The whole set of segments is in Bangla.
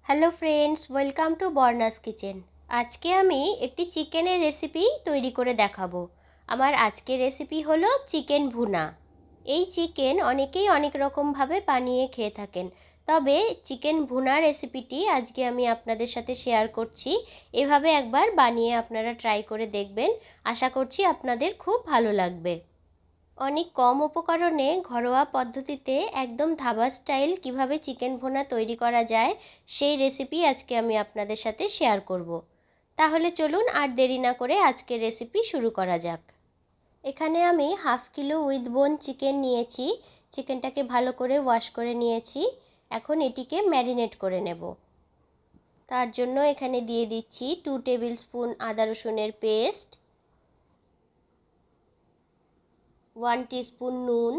Hello friends, welcome to Barna's Kitchen. আজকে আমি একটি চিকেনের রেসিপি তৈরি করে দেখাবো। আমার আজকের রেসিপি হলো চিকেন ভুনা। এই চিকেন অনেকেই অনেক রকমভাবে বানিয়ে খেয়ে থাকেন, তবে চিকেন ভুনা রেসিপিটি আজকে আমি আপনাদের সাথে শেয়ার করছি। এভাবে একবার বানিয়ে আপনারা ট্রাই করে দেখবেন, আশা করছি আপনাদের খুব ভালো লাগবে। অনেক কম উপকরণে ঘরোয়া পদ্ধতিতে একদম ধাবা স্টাইল কিভাবে চিকেন ভুনা তৈরি করা যায় সেই রেসিপি আজকে আমি আপনাদের সাথে শেয়ার করব। তাহলে চলুন আর দেরি না করে আজকের রেসিপি শুরু করা যাক। এখানে আমি হাফ কিলো উইথ বোন চিকেন নিয়েছি। চিকেনটাকে ভালো করে ওয়াশ করে নিয়েছি। এখন এটিকে ম্যারিনেট করে নেব। তার জন্য এখানে দিয়ে দিচ্ছি 2 টেবিল স্পুন আদা রসুনের পেস্ট, 1 টিস্পুন নুন,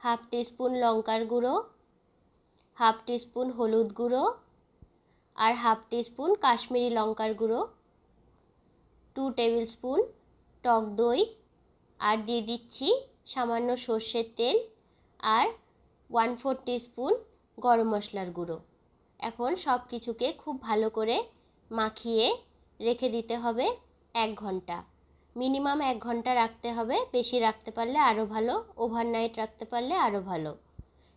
হাফ টিস্পুন লঙ্কার গুঁড়ো, হাফ টিস্পুন হলুদ গুঁড়ো আর হাফ টিস্পুন কাশ্মীরি লঙ্কার গুঁড়ো, 2 টেবিল স্পুন টক দই, আর দিয়ে দিচ্ছি সামান্য সর্ষের তেল আর 1/4 টিস্পুন গরম মশলার গুঁড়ো। এখন সব কিছুকে খুব ভালো করে মাখিয়ে রেখে দিতে হবে 1 ঘন্টা। মিনিমাম 1 ঘন্টা রাখতে হবে, বেশি রাখতে পারলে আরও ভালো, ওভারনাইট রাখতে পারলে আরও ভালো।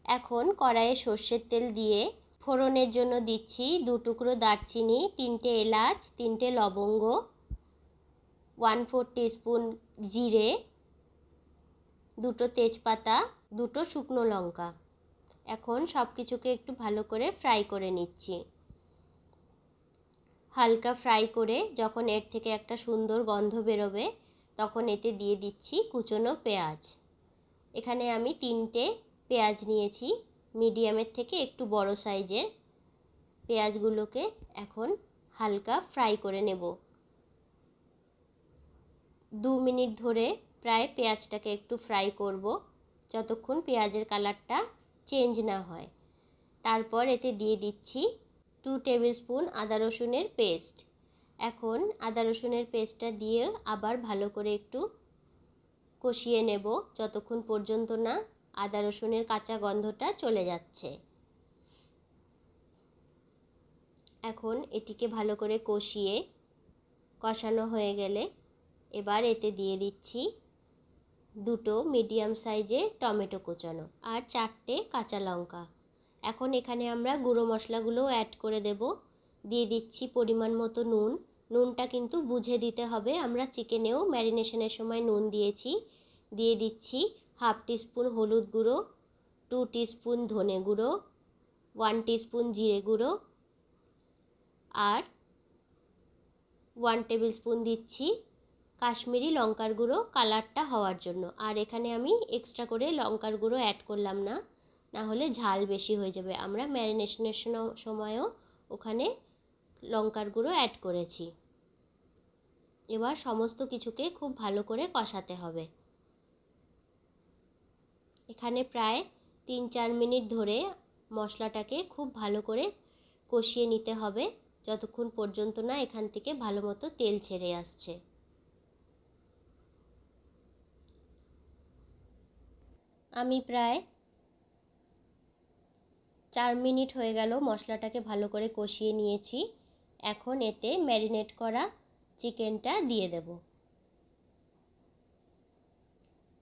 এখন কড়াইয়ে সর্ষের তেল দিয়ে ফোড়নের জন্য দিচ্ছি 2 টুকরো দারচিনি, 3টে এলাচ, 3টে লবঙ্গ, 1/4 টিস্পুন জিরে, 2টো তেজপাতা, 2টো শুকনো লঙ্কা। এখন সব কিছুকে একটু ভালো করে ফ্রাই করে নিচ্ছি। হালকা ফ্রাই করে যখন এর থেকে একটা সুন্দর গন্ধ বেরোবে তখন এতে দিয়ে দিচ্ছি কুচনো পেঁয়াজ। এখানে আমি 3টে পেঁয়াজ নিয়েছি, মিডিয়ামের থেকে একটু বড় সাইজের। পেঁয়াজগুলোকে এখন হালকা ফ্রাই করে নেব। 2 মিনিট ধরে প্রায় পেঁয়াজটাকে একটু ফ্রাই করব, যতক্ষণ পেঁয়াজের কালারটা চেঞ্জ না হয়। তারপর এতে দিয়ে দিচ্ছি 2 টেবিল স্পুন আদা রসুনের পেস্ট। এখন আদা রসুনের পেস্টটা দিয়ে আবার ভালো করে একটু কষিয়ে নেব, যতক্ষণ পর্যন্ত না আদা রসুনের কাঁচা গন্ধটা চলে যাচ্ছে। এখন এটিকে ভালো করে কষানো হয়ে গেলে এবার এতে দিয়ে দিচ্ছি 2টো মিডিয়াম সাইজের টমেটো কুচানো আর 4টে কাঁচা লঙ্কা। এখন এখানে আমরা গুঁড়ো মশলাগুলোও অ্যাড করে দেব। দিয়ে দিচ্ছি পরিমাণ মতো নুন। নুনটা কিন্তু বুঝে দিতে হবে, আমরা চিকেনেও ম্যারিনেশনের সময় নুন দিয়েছি। দিয়ে দিচ্ছি হাফ টিস্পুন হলুদ গুঁড়ো, 2 টিস্পুন ধনে গুঁড়ো, 1 টিস্পুন জিরে গুঁড়ো আর 1 টেবিল স্পুন দিচ্ছি কাশ্মীরি লঙ্কার গুঁড়ো কালারটা হওয়ার জন্য। আর এখানে আমি এক্সট্রা করে লঙ্কার গুঁড়ো অ্যাড করলাম না, না হলে ঝাল বেশি হয়ে যাবে। আমরা ম্যারিনেশনের সময়ও ওখানে লঙ্কার গুঁড়ো অ্যাড করেছি। এবার সমস্ত কিছুকে খুব ভালো করে কষাতে হবে। এখানে প্রায় 3-4 মিনিট ধরে মশলাটাকে খুব ভালো করে কষিয়ে নিতে হবে, যতক্ষণ পর্যন্ত না এখান থেকে ভালো মতো তেল ছেড়ে আসছে। আমি প্রায় 4 মিনিট হয়ে গেল মশলাটাকে ভালো করে কষিয়ে নিয়েছি। এখন এতে ম্যারিনেট করা চিকেনটা দিয়ে দেব।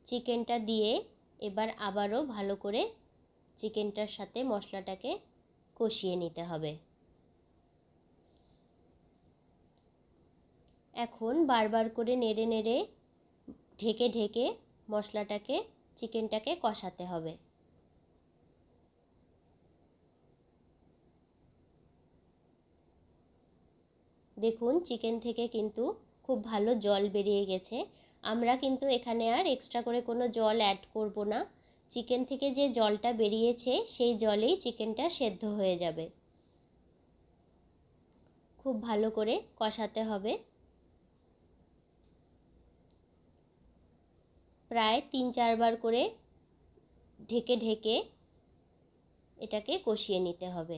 চিকেনটা দিয়ে এবার আবারও ভালো করে চিকেনটার সাথে মশলাটাকে কষিয়ে নিতে হবে। এখন বারবার করে নেড়ে নেড়ে ঢেকে ঢেকে মশলাটাকে চিকেনটাকে কষাতে হবে। দেখুন চিকেন থেকে কিন্তু খুব ভালো জল বেরিয়ে গেছে। আমরা কিন্তু এখানে আর এক্সট্রা করে কোনো জল অ্যাড করব না। চিকেন থেকে যে জলটা বেরিয়েছে সেই জলেই চিকেনটা সেদ্ধ হয়ে যাবে। খুব ভালো করে কষাতে হবে। প্রায় 3-4 বার করে ঢেকে ঢেকে এটাকে কষিয়ে নিতে হবে।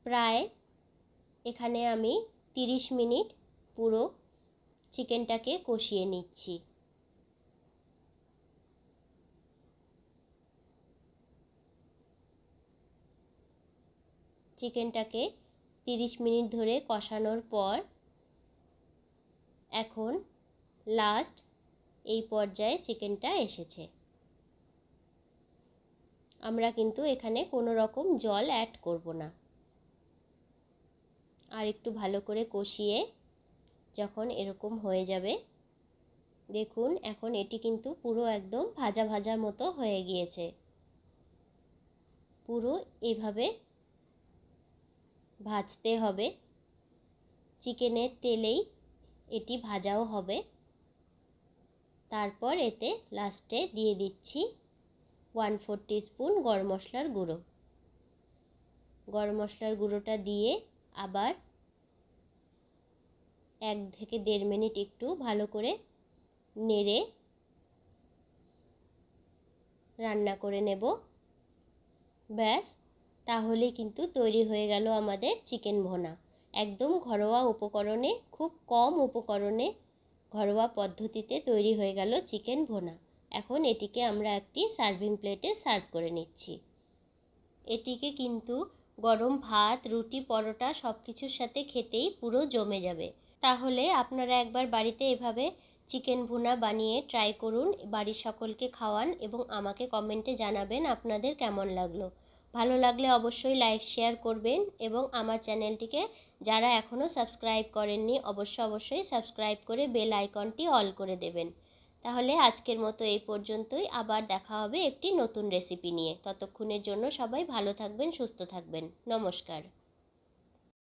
প্রায় এখানে আমি 30 মিনিট পুরো চিকেনটাকে কষিয়ে নিচ্ছি। চিকেনটাকে 30 মিনিট ধরে কষানোর পর এখন লাস্ট এই পর্যায়ে চিকেনটা এসেছে। আমরা কিন্তু এখানে কোনো রকম জল অ্যাড করব না। আর একটু ভালো করে কষিয়ে যখন এরকম হয়ে যাবে, দেখুন এখন এটি কিন্তু পুরো একদম ভাজা ভাজা মতো হয়ে গিয়েছে। পুরো এভাবে ভাজতে হবে, চিকেনের তেলেই এটি ভাজাও হবে। তারপর এতে লাস্টে দিয়ে দিচ্ছি 1/4 টিস্পুন গরম মশলার গুঁড়ো। গরম মশলার গুঁড়োটা দিয়ে আবার 1 থেকে 1.5 মিনিট একটু ভালো করে নেড়ে রান্না করে নেব। ব্যাস, তাহলে কিন্তু তৈরি হয়ে গেল আমাদের চিকেন ভুনা। একদম ঘরোয়া উপকরণে, খুব কম উপকরণে, ঘরোয়া পদ্ধতিতে তৈরি হয়ে গেল চিকেন ভুনা। এখন এটিকে আমরা একটি সার্ভিং প্লেটে সার্ভ করে নিচ্ছি। এটিকে কিন্তু গরম ভাত, রুটি, পরোটা সব কিছুর সাথে খেতেই পুরো জমে যাবে। তাহলে আপনারা একবার বাড়িতে এভাবে চিকেন ভুনা বানিয়ে ট্রাই করুন, বাড়ির সকলকে খাওয়ান এবং আমাকে কমেন্টে জানাবেন আপনাদের কেমন লাগলো। ভালো লাগলে অবশ্যই লাইক শেয়ার করবেন এবং আমার চ্যানেলটিকে যারা এখনও সাবস্ক্রাইব করেননি অবশ্যই সাবস্ক্রাইব করে বেল আইকনটি অল করে দেবেন। তাহলে আজকের মতো এই পর্যন্তই, আবার দেখা হবে একটি নতুন রেসিপি নিয়ে। ততক্ষণের জন্য সবাই ভালো থাকবেন, সুস্থ থাকবেন। নমস্কার।